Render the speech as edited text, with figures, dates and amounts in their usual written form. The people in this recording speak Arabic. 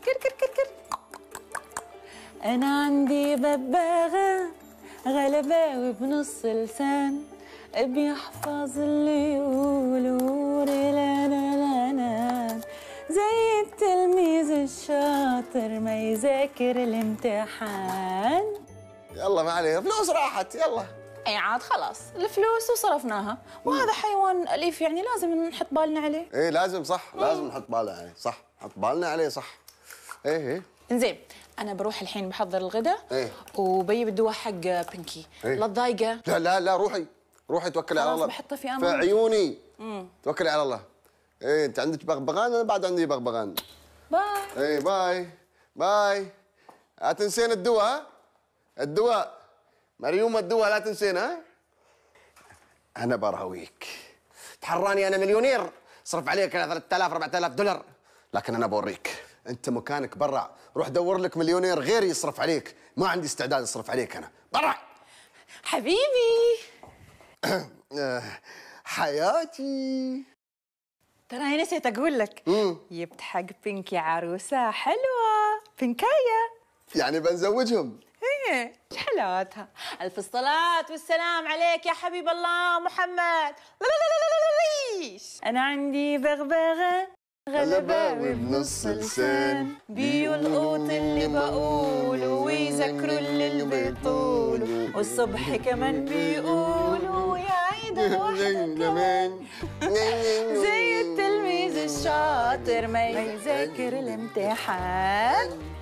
كر كر كر كر. أنا عندي بباغة غلباوي بنص لسان، بيحفظ اللي يقولوا لا لا لا لا، زي التلميذ الشاطر ما يذاكر الامتحان. يلا ما عليه، فلوس راحت يلا. اي عاد خلاص الفلوس وصرفناها، وهذا حيوان أليف يعني لازم نحط بالنا عليه. ايه لازم صح، لازم نحط بالنا عليه صح، نحط بالنا عليه صح. ايه زين انا بروح الحين بحضر الغداء. ايه وبجيب الدواء حق بنكي. إيه؟ لا تضايقه. لا لا لا، روحي توكلي على الله. خلاص بحطه في امان. في عيوني. توكلي على الله. ايه انت عندك بغبغان، انا بعد عندي بغبغان. باي. ايه باي باي. لا تنسين الدواء، ها؟ الدواء مريوم، الدواء لا تنسين، ها؟ انا براويك، تحراني انا مليونير، صرف عليك 3000 4000 دولار، لكن انا بوريك. انت مكانك برا، روح دور لك مليونير غيري يصرف عليك، ما عندي استعداد اصرف عليك انا، برا. حبيبي. حياتي. ترى نسيت اقول لك، جبت حق بنكي عروسه حلوه، بنكايه. يعني بنزوجهم؟ ايه ايش حلاوتها. الف الصلاة والسلام عليك يا حبيب الله محمد. انا عندي بغبغه غلباوي بنص لسان، بيلقط اللي بقوله ويذكروا اللي بيطولوا، والصبح كمان بيقولوا يعيدوا واحدة زي التلميذ الشاطر ما يذاكر الامتحان.